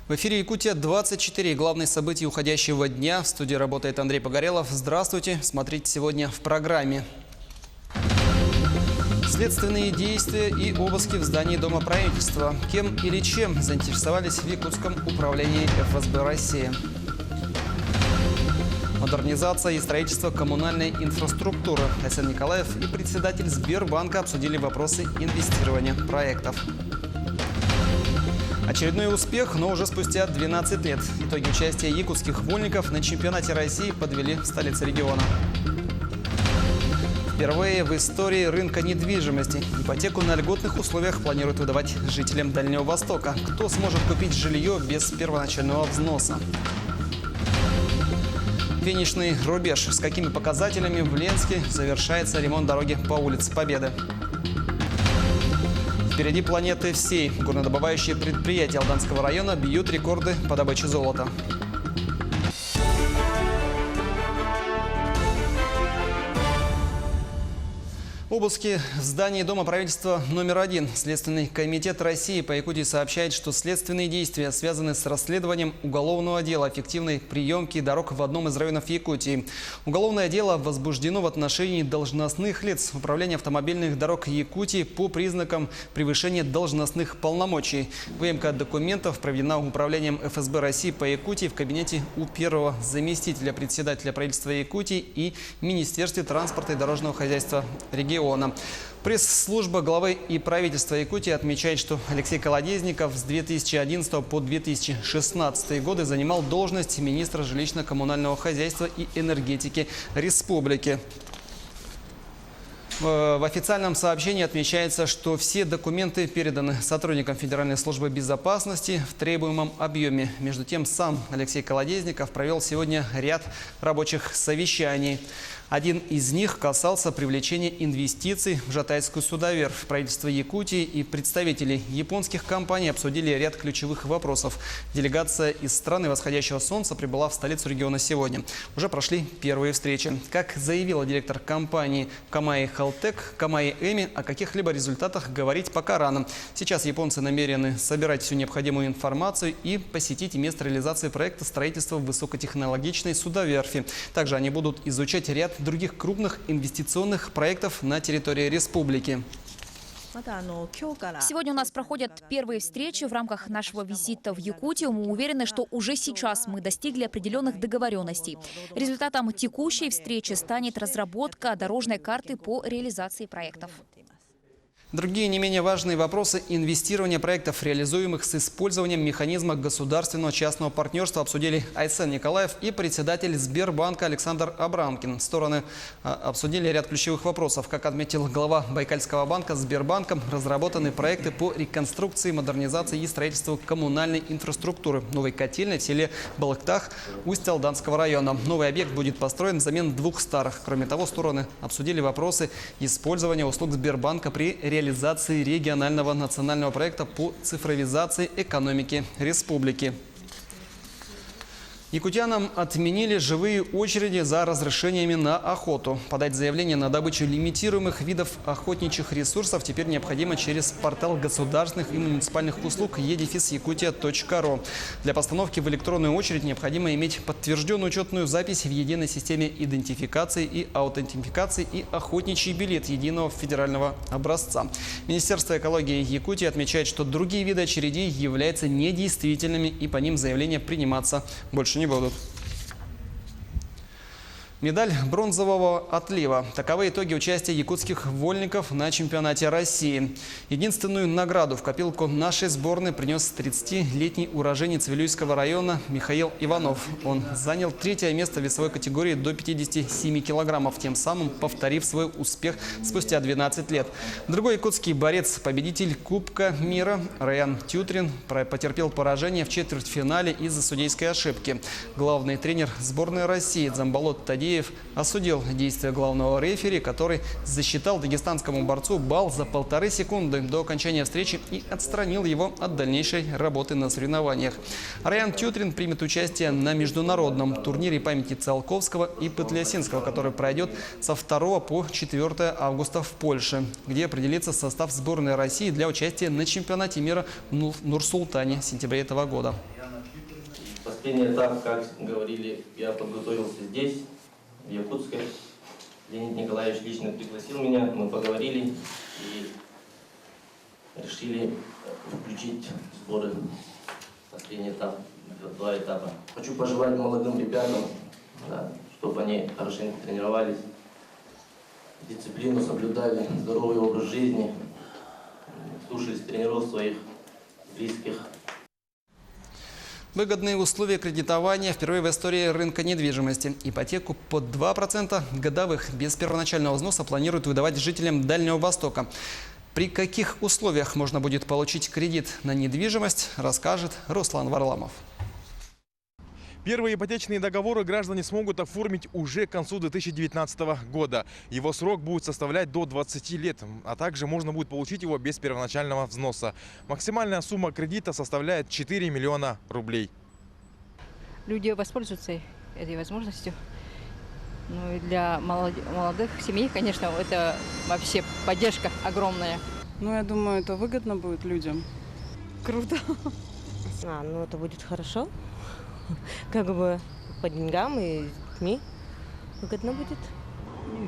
В эфире «Якутия-24». Главные события уходящего дня. В студии работает Андрей Погорелов. Здравствуйте. Смотрите сегодня в программе. Следственные действия и обыски в здании Дома правительства. Кем или чем заинтересовались в Якутском управлении ФСБ России. Модернизация и строительство коммунальной инфраструктуры. Айсен Николаев и председатель Сбербанка обсудили вопросы инвестирования проектов. Очередной успех, но уже спустя 12 лет. Итоги участия якутских вольников на чемпионате России подвели в столице региона. Впервые в истории рынка недвижимости ипотеку на льготных условиях планируют выдавать жителям Дальнего Востока. Кто сможет купить жилье без первоначального взноса? Финишный рубеж. С какими показателями в Ленске завершается ремонт дороги по улице Победы? Впереди планеты всей. Горнодобывающие предприятия Алданского района бьют рекорды по добыче золота. Обыски в здании Дома правительства номер 1. Следственный комитет России по Якутии сообщает, что следственные действия связаны с расследованием уголовного дела о фиктивной приемке дорог в одном из районов Якутии. Уголовное дело возбуждено в отношении должностных лиц Управления автомобильных дорог Якутии по признакам превышения должностных полномочий. Выемка документов проведена Управлением ФСБ России по Якутии в кабинете у первого заместителя председателя правительства Якутии и Министерстве транспорта и дорожного хозяйства региона. Пресс-служба главы и правительства Якутии отмечает, что Алексей Колодезников с 2011 по 2016 годы занимал должность министра жилищно-коммунального хозяйства и энергетики республики. В официальном сообщении отмечается, что все документы переданы сотрудникам Федеральной службы безопасности в требуемом объеме. Между тем, сам Алексей Колодезников провел сегодня ряд рабочих совещаний. Один из них касался привлечения инвестиций в Жатайскую судоверфь. Правительство Якутии и представители японских компаний обсудили ряд ключевых вопросов. Делегация из страны восходящего солнца прибыла в столицу региона сегодня. Уже прошли первые встречи. Как заявила директор компании Камаи Халтек, Камаи Эми, о каких-либо результатах говорить пока рано. Сейчас японцы намерены собирать всю необходимую информацию и посетить место реализации проекта строительства высокотехнологичной судоверфи. Также они будут изучать ряд других крупных инвестиционных проектов на территории республики. Сегодня у нас проходят первые встречи в рамках нашего визита в Якутию. Мы уверены, что уже сейчас мы достигли определенных договоренностей. Результатом текущей встречи станет разработка дорожной карты по реализации проектов. Другие не менее важные вопросы инвестирования проектов, реализуемых с использованием механизма государственного частного партнерства, обсудили Айсен Николаев и председатель Сбербанка Александр Абрамкин. Стороны обсудили ряд ключевых вопросов. Как отметил глава Байкальского банка, Сбербанком разработаны проекты по реконструкции, модернизации и строительству коммунальной инфраструктуры. Новой котельной в селе Балыктах Усть-Алданского района. Новый объект будет построен взамен 2 старых. Кроме того, стороны обсудили вопросы использования услуг Сбербанка при реализации регионального национального проекта по цифровизации экономики республики. Якутянам отменили живые очереди за разрешениями на охоту. Подать заявление на добычу лимитируемых видов охотничьих ресурсов теперь необходимо через портал государственных и муниципальных услуг e-yakutia.ru. Для постановки в электронную очередь необходимо иметь подтвержденную учетную запись в единой системе идентификации и аутентификации и охотничий билет единого федерального образца. Министерство экологии Якутии отмечает, что другие виды очередей являются недействительными и по ним заявления приниматься больше не будут. Медаль бронзового отлива. Таковы итоги участия якутских вольников на чемпионате России. Единственную награду в копилку нашей сборной принес 30-летний уроженец Вилюйского района Михаил Иванов. Он занял 3-е место в весовой категории до 57 килограммов, тем самым повторив свой успех спустя 12 лет. Другой якутский борец, победитель Кубка мира Раян Тютрин, потерпел поражение в четвертьфинале из-за судейской ошибки. Главный тренер сборной России Дзамбалот Тадеев осудил действия главного рефери, который засчитал дагестанскому борцу балл за 1,5 секунды до окончания встречи и отстранил его от дальнейшей работы на соревнованиях. Раян Тютрин примет участие на международном турнире памяти Циолковского и Пытлясинского, который пройдет со 2 по 4 августа в Польше, где определится состав сборной России для участия на чемпионате мира в Нур-Султане в сентябре этого года. Последний этап, как говорили, я подготовился здесь, в Якутске. Леонид Николаевич лично пригласил меня, мы поговорили и решили включить сборы. Последний этап, 2 этапа. Хочу пожелать молодым ребятам, да, чтобы они хорошенько тренировались, дисциплину соблюдали, здоровый образ жизни, слушались тренеров своих близких. Выгодные условия кредитования впервые в истории рынка недвижимости. Ипотеку под 2% годовых без первоначального взноса планируют выдавать жителям Дальнего Востока. При каких условиях можно будет получить кредит на недвижимость, расскажет Руслан Варламов. Первые ипотечные договоры граждане смогут оформить уже к концу 2019 года. Его срок будет составлять до 20 лет, а также можно будет получить его без первоначального взноса. Максимальная сумма кредита составляет 4 миллиона рублей. Люди воспользуются этой возможностью. Ну и для молодых семей, конечно, это вообще поддержка огромная. Ну, я думаю, это выгодно будет людям. Круто. Ну это будет хорошо. Как бы по деньгам и детьми выгодно будет.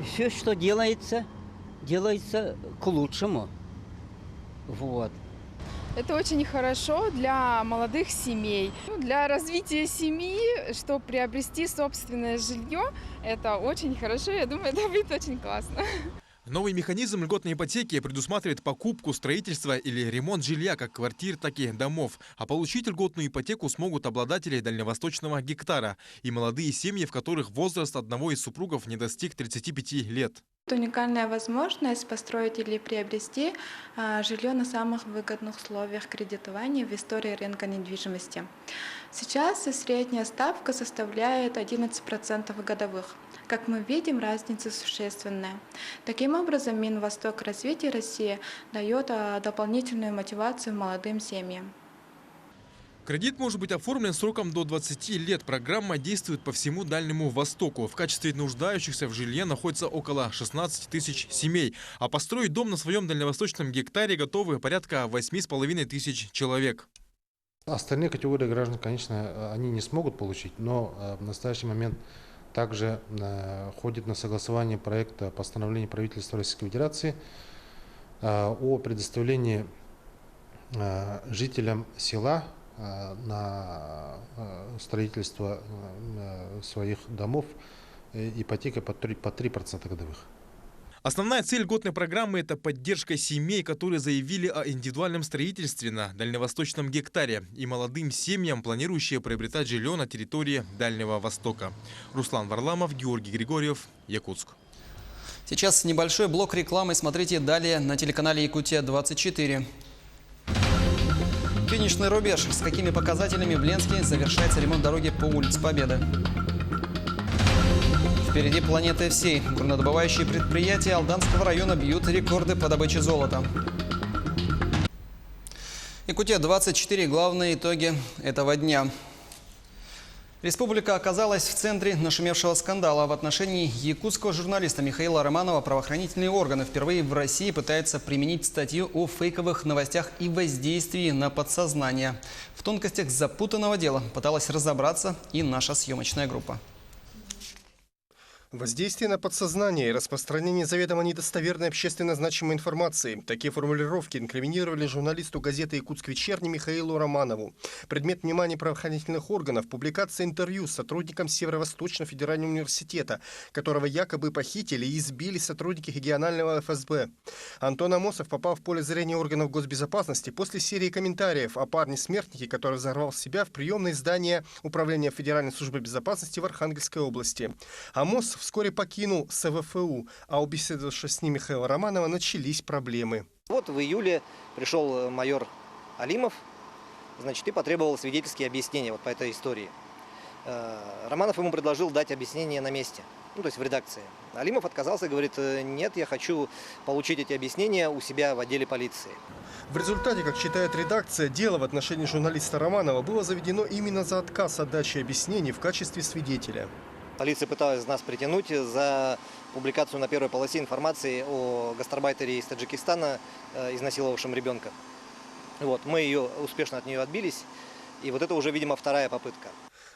Все, что делается к лучшему. Вот. Это очень хорошо для молодых семей. Для развития семьи, чтобы приобрести собственное жилье, это очень хорошо. Я думаю, это будет очень классно. Новый механизм льготной ипотеки предусматривает покупку, строительство или ремонт жилья, как квартир, так и домов. А получить льготную ипотеку смогут обладатели дальневосточного гектара и молодые семьи, в которых возраст одного из супругов не достиг 35 лет. Уникальная возможность построить или приобрести жилье на самых выгодных условиях кредитования в истории рынка недвижимости. Сейчас средняя ставка составляет 11% годовых. Как мы видим, разница существенная. Таким образом, Минвосток развития России дает дополнительную мотивацию молодым семьям. Кредит может быть оформлен сроком до 20 лет. Программа действует по всему Дальнему Востоку. В качестве нуждающихся в жилье находится около 16 тысяч семей. А построить дом на своем дальневосточном гектаре готовы порядка 8,5 тысяч человек. Остальные категории граждан, конечно, они не смогут получить, но в настоящий момент также ходит на согласование проекта постановления правительства Российской Федерации о предоставлении жителям села на строительство своих домов ипотека по 3% годовых. Основная цель льготной программы – это поддержка семей, которые заявили о индивидуальном строительстве на дальневосточном гектаре, и молодым семьям, планирующие приобретать жилье на территории Дальнего Востока. Руслан Варламов, Георгий Григорьев, Якутск. Сейчас небольшой блок рекламы. Смотрите далее на телеканале Якутия-24. Финишный рубеж. С какими показателями в Ленске завершается ремонт дороги по улице Победы? Впереди планеты всей. Горнодобывающие предприятия Алданского района бьют рекорды по добыче золота. Якутия-24. Главные итоги этого дня. Республика оказалась в центре нашумевшего скандала. В отношении якутского журналиста Михаила Романова правоохранительные органы впервые в России пытаются применить статью о фейковых новостях и воздействии на подсознание. В тонкостях запутанного дела пыталась разобраться и наша съемочная группа. Воздействие на подсознание и распространение заведомо недостоверной общественно значимой информации. Такие формулировки инкриминировали журналисту газеты «Якутск вечерний» Михаилу Романову. Предмет внимания правоохранительных органов – публикация интервью с сотрудником Северо-Восточного федерального университета, которого якобы похитили и избили сотрудники регионального ФСБ. Антон Амосов попал в поле зрения органов госбезопасности после серии комментариев о парне-смертнике, который взорвал себя в приемное здание Управления Федеральной службы безопасности в Архангельской области. Амосов вскоре покинул СВФУ, а у беседовавшего с ним Михаила Романова начались проблемы. Вот в июле пришел майор Алимов, значит, и потребовал свидетельские объяснения вот по этой истории. Романов ему предложил дать объяснение на месте, ну, то есть в редакции. Алимов отказался и говорит: нет, я хочу получить эти объяснения у себя в отделе полиции. В результате, как считает редакция, дело в отношении журналиста Романова было заведено именно за отказ от дачи объяснений в качестве свидетеля. Полиция пыталась нас притянуть за публикацию на первой полосе информации о гастарбайтере из Таджикистана, изнасиловавшем ребенка. Вот, мы успешно от нее отбились. И вот это уже, видимо, вторая попытка.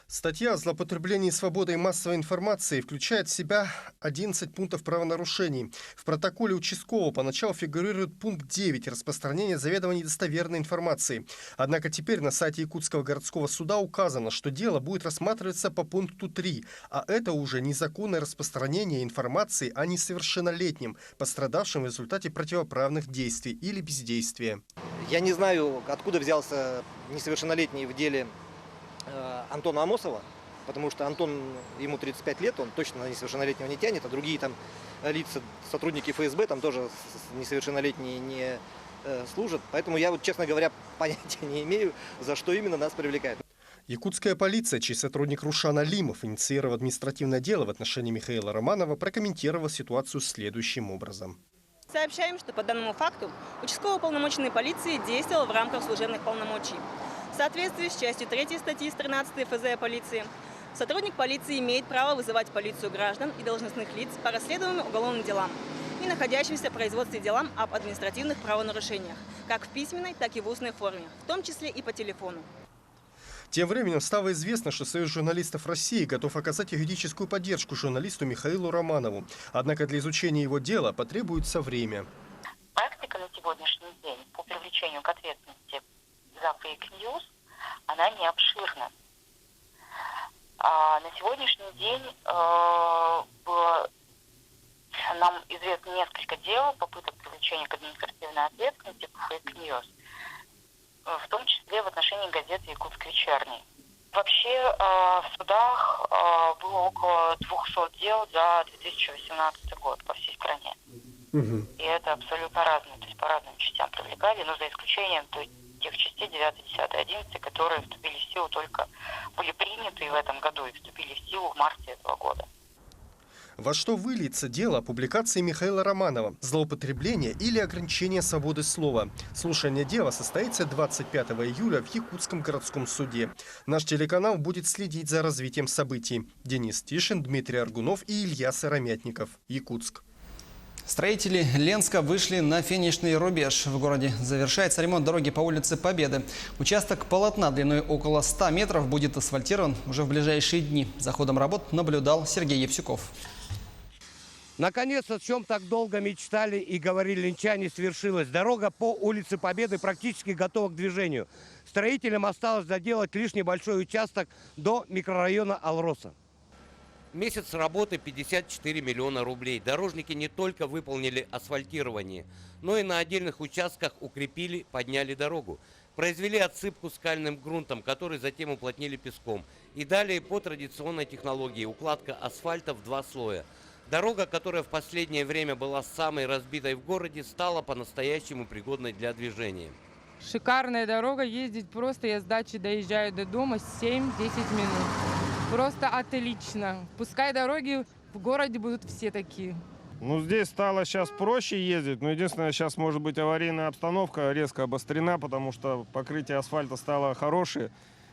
Статья о злоупотреблении свободой массовой информации включает в себя 11 пунктов правонарушений. В протоколе участкового поначалу фигурирует пункт 9 – распространение заведомо недостоверной информации. Однако теперь на сайте Якутского городского суда указано, что дело будет рассматриваться по пункту 3, а это уже незаконное распространение информации о несовершеннолетнем, пострадавшем в результате противоправных действий или бездействия. Я не знаю, откуда взялся несовершеннолетний в деле Антона Амосова, потому что Антон, ему 35 лет, он точно на несовершеннолетнего не тянет, а другие там лица, сотрудники ФСБ там тоже несовершеннолетние не служат. Поэтому я, вот, честно говоря, понятия не имею, за что именно нас привлекают. Якутская полиция, чей сотрудник Рушан Алимов инициировал административное дело в отношении Михаила Романова, прокомментировала ситуацию следующим образом. Сообщаем, что по данному факту участковый уполномоченный полиции действовал в рамках служебных полномочий. В соответствии с частью 3 статьи 13 ФЗ о полиции, сотрудник полиции имеет право вызывать в полицию граждан и должностных лиц по расследуемым уголовным делам и находящимся в производстве делам об административных правонарушениях, как в письменной, так и в устной форме, в том числе и по телефону. Тем временем стало известно, что Союз журналистов России готов оказать юридическую поддержку журналисту Михаилу Романову. Однако для изучения его дела потребуется время. Практика на сегодняшний день по привлечению к ответственности за фейк-ньюс, она не обширна. На сегодняшний день было нам известно несколько дел, попыток привлечения к административной ответственности по фейк-ньюс, в том числе в отношении газеты «Якутск вечерний». Вообще в судах было около 200 дел за 2018 год по всей стране. И это абсолютно разные, то есть по разным частям привлекали, но за исключением тех частей 9, 10, 11, которые вступили в силу только, были приняты в этом году и вступили в силу в марте этого года. Во что выльется дело о публикации Михаила Романова? Злоупотребление или ограничение свободы слова? Слушание дела состоится 25 июля в Якутском городском суде. Наш телеканал будет следить за развитием событий. Денис Тишин, Дмитрий Аргунов и Илья Сыромятников. Якутск. Строители Ленска вышли на финишный рубеж. В городе завершается ремонт дороги по улице Победы. Участок полотна длиной около 100 метров будет асфальтирован уже в ближайшие дни. За ходом работ наблюдал Сергей Евсюков. Наконец, о чем так долго мечтали и говорили ленчане, свершилось. Дорога по улице Победы практически готова к движению. Строителям осталось доделать лишь небольшой участок до микрорайона Алроса. Месяц работы 54 миллиона рублей. Дорожники не только выполнили асфальтирование, но и на отдельных участках укрепили, подняли дорогу. Произвели отсыпку скальным грунтом, который затем уплотнили песком. И далее по традиционной технологии укладка асфальта в 2 слоя. Дорога, которая в последнее время была самой разбитой в городе, стала по-настоящему пригодной для движения. Шикарная дорога, ездить просто. Я с дачи доезжаю до дома 7-10 минут. Просто отлично. Пускай дороги в городе будут все такие. Ну, здесь стало сейчас проще ездить, но единственное, сейчас может быть аварийная обстановка резко обострена, потому что покрытие асфальта стало хорошее,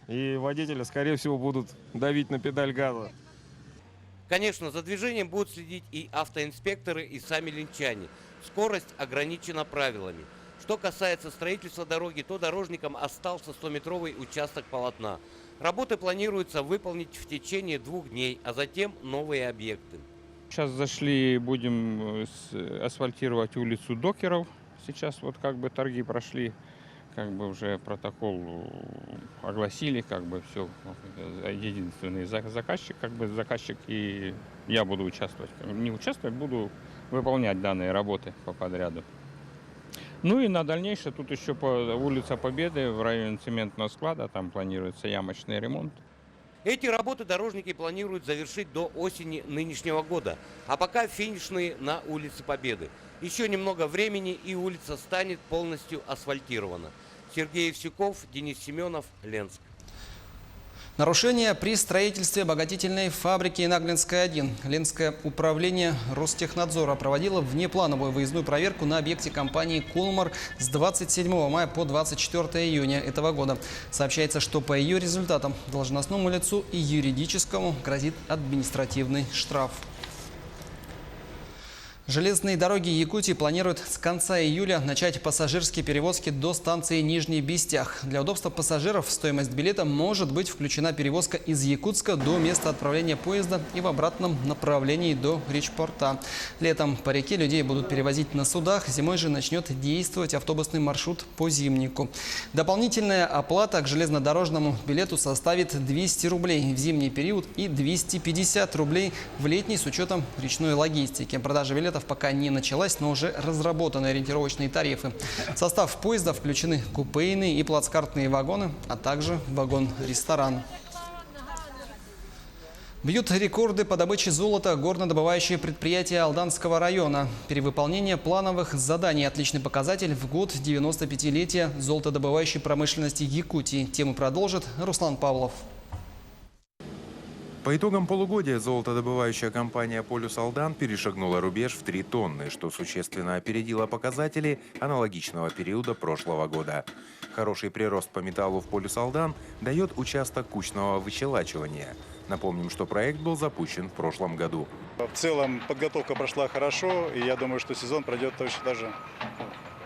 и водители, скорее всего, будут давить на педаль газа. Конечно, за движением будут следить и автоинспекторы, и сами ленчане. Скорость ограничена правилами. Что касается строительства дороги, то дорожникам остался 100-метровый участок полотна. Работы планируется выполнить в течение 2 дней, а затем новые объекты. Сейчас зашли, будем асфальтировать улицу Докеров. Сейчас вот как бы торги прошли, как бы уже протокол огласили, как бы все. Единственный заказчик, как бы заказчик, и я буду участвовать. Не участвовать, буду выполнять данные работы по подряду. Ну и на дальнейшее тут еще по улице Победы в районе цементного склада, там планируется ямочный ремонт. Эти работы дорожники планируют завершить до осени нынешнего года, а пока финишные на улице Победы. Еще немного времени, и улица станет полностью асфальтирована. Сергей Евсюков, Денис Семенов, Ленск. Нарушение при строительстве обогатительной фабрики Наглинская-1. Ленское управление Ростехнадзора проводило внеплановую выездную проверку на объекте компании «Кулмар» с 27 мая по 24 июня этого года. Сообщается, что по ее результатам должностному лицу и юридическому грозит административный штраф. Железные дороги Якутии планируют с конца июля начать пассажирские перевозки до станции Нижний Бистях. Для удобства пассажиров в стоимость билета может быть включена перевозка из Якутска до места отправления поезда и в обратном направлении до Речпорта. Летом по реке людей будут перевозить на судах, зимой же начнет действовать автобусный маршрут по Зимнику. Дополнительная оплата к железнодорожному билету составит 200 рублей в зимний период и 250 рублей в летний с учетом речной логистики. Продажа билетов пока не началась, но уже разработаны ориентировочные тарифы. В состав поезда включены купейные и плацкартные вагоны, а также вагон-ресторан. Бьют рекорды по добыче золота горнодобывающие предприятия Алданского района. Перевыполнение плановых заданий – отличный показатель в год 95-летия золотодобывающей промышленности Якутии. Тему продолжит Руслан Павлов. По итогам полугодия золотодобывающая компания «Полюс Алдан» перешагнула рубеж в 3 тонны, что существенно опередило показатели аналогичного периода прошлого года. Хороший прирост по металлу в «Полюс Алдан» дает участок кучного выщелачивания. Напомним, что проект был запущен в прошлом году. В целом подготовка прошла хорошо, и я думаю, что сезон пройдет точно даже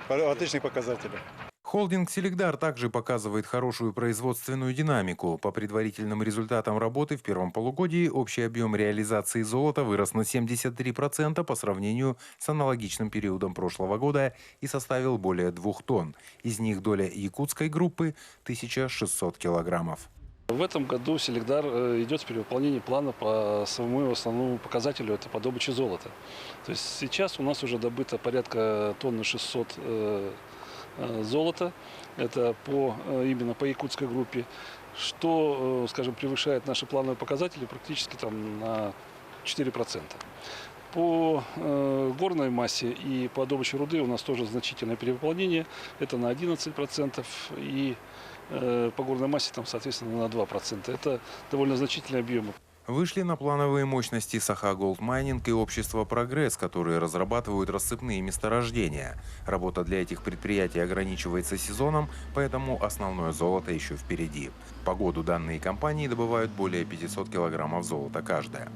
в отличных показателях. Холдинг «Селигдар» также показывает хорошую производственную динамику. По предварительным результатам работы в первом полугодии общий объем реализации золота вырос на 73% по сравнению с аналогичным периодом прошлого года и составил более 2 тонн. Из них доля якутской группы – 1600 килограммов. В этом году «Селигдар» идет в перевыполнении плана по своему основному показателю – это по добыче золота. То есть сейчас у нас уже добыто порядка 600 тонн золота, это именно по якутской группе, что, скажем, превышает наши плановые показатели практически на 4%. По горной массе и по добыче руды у нас тоже значительное перевыполнение, это на 11%, и по горной массе там, соответственно, на 2%. Это довольно значительные объемы. Вышли на плановые мощности Саха Голд Майнинг и общество «Прогресс», которые разрабатывают рассыпные месторождения. Работа для этих предприятий ограничивается сезоном, поэтому основное золото еще впереди. По году данные компании добывают более 500 килограммов золота каждая.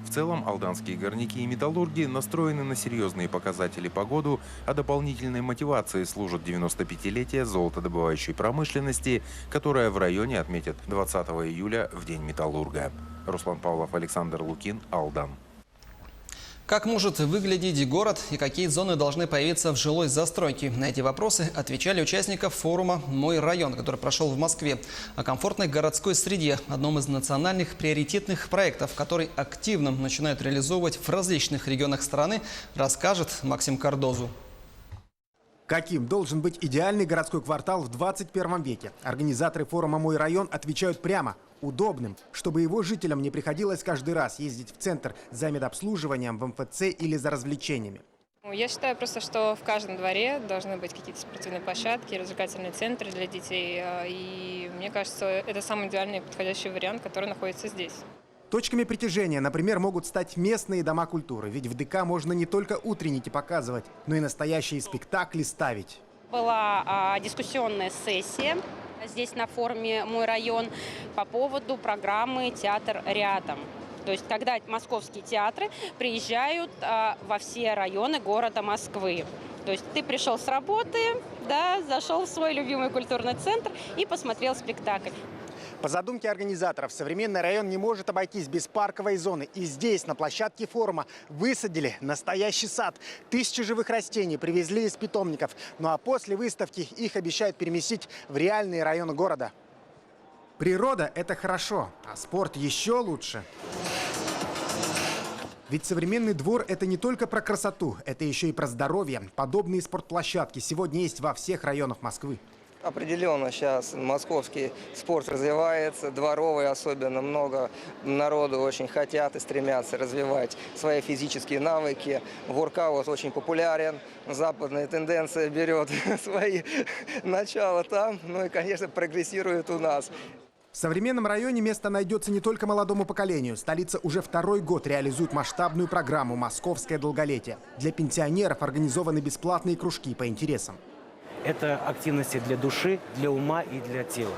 В целом, алданские горняки и металлурги настроены на серьезные показатели по году, а дополнительной мотивацией служит 95-летие золотодобывающей промышленности, которая в районе отметят 20 июля в День металлурга. Руслан Павлов, Александр Лукин, Алдан. Как может выглядеть город и какие зоны должны появиться в жилой застройке? На эти вопросы отвечали участников форума «Мой район», который прошел в Москве. О комфортной городской среде – одном из национальных приоритетных проектов, который активно начинают реализовывать в различных регионах страны, расскажет Максим Кардозу. Каким должен быть идеальный городской квартал в 21 веке? Организаторы форума «Мой район» отвечают прямо – удобным, чтобы его жителям не приходилось каждый раз ездить в центр за медобслуживанием, в МФЦ или за развлечениями. Я считаю просто, что в каждом дворе должны быть какие-то спортивные площадки, развлекательные центры для детей. И мне кажется, это самый идеальный и подходящий вариант, который находится здесь. Точками притяжения, например, могут стать местные дома культуры. Ведь в ДК можно не только утренники показывать, но и настоящие спектакли ставить. Была дискуссионная сессия здесь на форуме «Мой район» по поводу программы «Театр рядом». То есть когда московские театры приезжают во все районы города Москвы. То есть ты пришел с работы, да, зашел в свой любимый культурный центр и посмотрел спектакль. По задумке организаторов, современный район не может обойтись без парковой зоны. И здесь, на площадке форума, высадили настоящий сад. 1000 живых растений привезли из питомников. Ну а после выставки их обещают переместить в реальные районы города. Природа – это хорошо, а спорт еще лучше. Ведь современный двор – это не только про красоту, это еще и про здоровье. Подобные спортплощадки сегодня есть во всех районах Москвы. Определенно сейчас московский спорт развивается, дворовый особенно, много народу очень хотят и стремятся развивать свои физические навыки. Воркаут очень популярен, западная тенденция берет свои начала там, ну и, конечно, прогрессирует у нас. В современном районе место найдется не только молодому поколению. Столица уже 2-й год реализует масштабную программу «Московское долголетие». Для пенсионеров организованы бесплатные кружки по интересам. Это активности для души, для ума и для тела.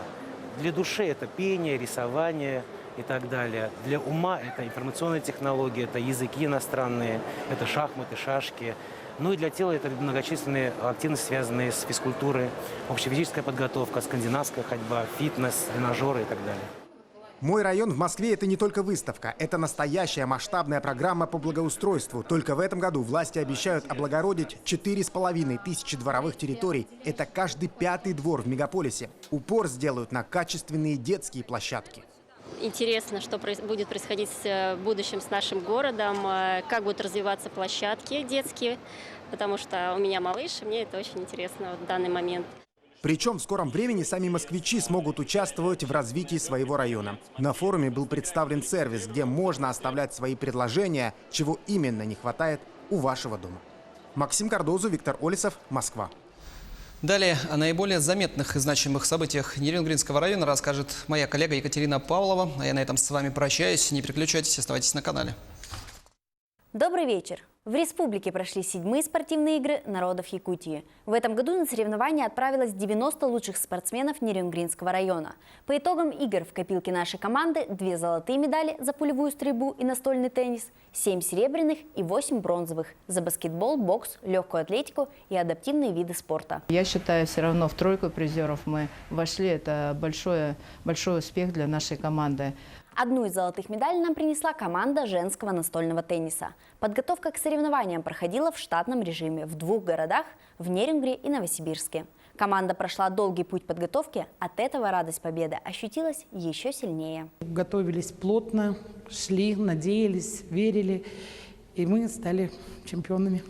Для души это пение, рисование, и так далее. Для ума это информационные технологии, это языки иностранные, это шахматы, шашки. Ну и для тела это многочисленные активности, связанные с физкультурой, общефизическая подготовка, скандинавская ходьба, фитнес, тренажеры и так далее. «Мой район» в Москве – это не только выставка, это настоящая масштабная программа по благоустройству. Только в этом году власти обещают облагородить 4500 дворовых территорий. Это каждый 5-й двор в мегаполисе. Упор сделают на качественные детские площадки. Интересно, что будет происходить в будущем с нашим городом, как будут развиваться площадки детские, потому что у меня малыш, и мне это очень интересно в данный момент. Причем в скором времени сами москвичи смогут участвовать в развитии своего района. На форуме был представлен сервис, где можно оставлять свои предложения, чего именно не хватает у вашего дома. Максим Кардозу, Виктор Олесов, Москва. Далее о наиболее заметных и значимых событиях Нерюнгринского района расскажет моя коллега Екатерина Павлова. А я на этом с вами прощаюсь. Не переключайтесь, оставайтесь на канале. Добрый вечер. В республике прошли 7-е спортивные игры народов Якутии. В этом году на соревнования отправилось 90 лучших спортсменов Нерюнгринского района. По итогам игр в копилке нашей команды 2 золотые медали за пулевую стрельбу и настольный теннис, 7 серебряных и 8 бронзовых за баскетбол, бокс, легкую атлетику и адаптивные виды спорта. Я считаю, все равно в тройку призеров мы вошли. Это большой успех для нашей команды. Одну из золотых медалей нам принесла команда женского настольного тенниса. Подготовка к соревнованиям проходила в штатном режиме в 2 городах – в Нерюнгри и Новосибирске. Команда прошла долгий путь подготовки, от этого радость победы ощутилась еще сильнее. Готовились плотно, шли, надеялись, верили, и мы стали чемпионами.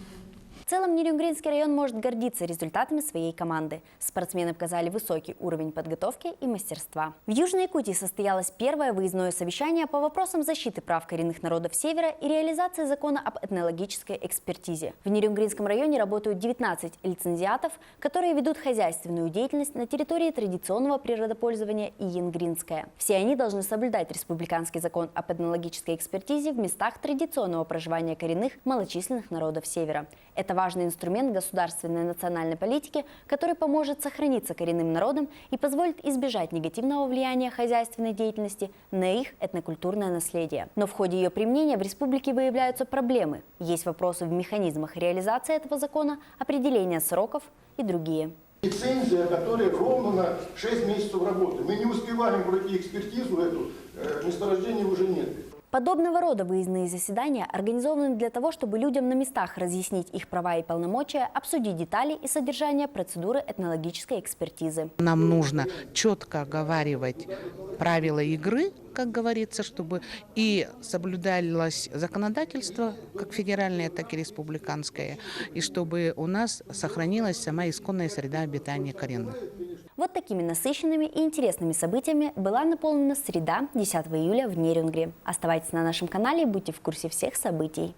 В целом Нерюнгринский район может гордиться результатами своей команды. Спортсмены показали высокий уровень подготовки и мастерства. В Южной Якутии состоялось первое выездное совещание по вопросам защиты прав коренных народов Севера и реализации закона об этнологической экспертизе. В Нерюнгринском районе работают 19 лицензиатов, которые ведут хозяйственную деятельность на территории традиционного природопользования Иянгринская. Все они должны соблюдать республиканский закон об этнологической экспертизе в местах традиционного проживания коренных малочисленных народов Севера. Это важный инструмент государственной национальной политики, который поможет сохраниться коренным народам и позволит избежать негативного влияния хозяйственной деятельности на их этнокультурное наследие. Но в ходе ее применения в республике выявляются проблемы. Есть вопросы в механизмах реализации этого закона, определения сроков и другие. Лицензия, которая ровно на 6 месяцев работы. Мы не успеваем пройти экспертизу эту, месторождения уже нет. Подобного рода выездные заседания организованы для того, чтобы людям на местах разъяснить их права и полномочия, обсудить детали и содержание процедуры этнологической экспертизы. Нам нужно четко оговаривать правила игры, как говорится, чтобы и соблюдалось законодательство, как федеральное, так и республиканское, и чтобы у нас сохранилась сама исконная среда обитания коренных. Вот такими насыщенными и интересными событиями была наполнена среда 10 июля в Нерюнгри. Оставайтесь на нашем канале и будьте в курсе всех событий.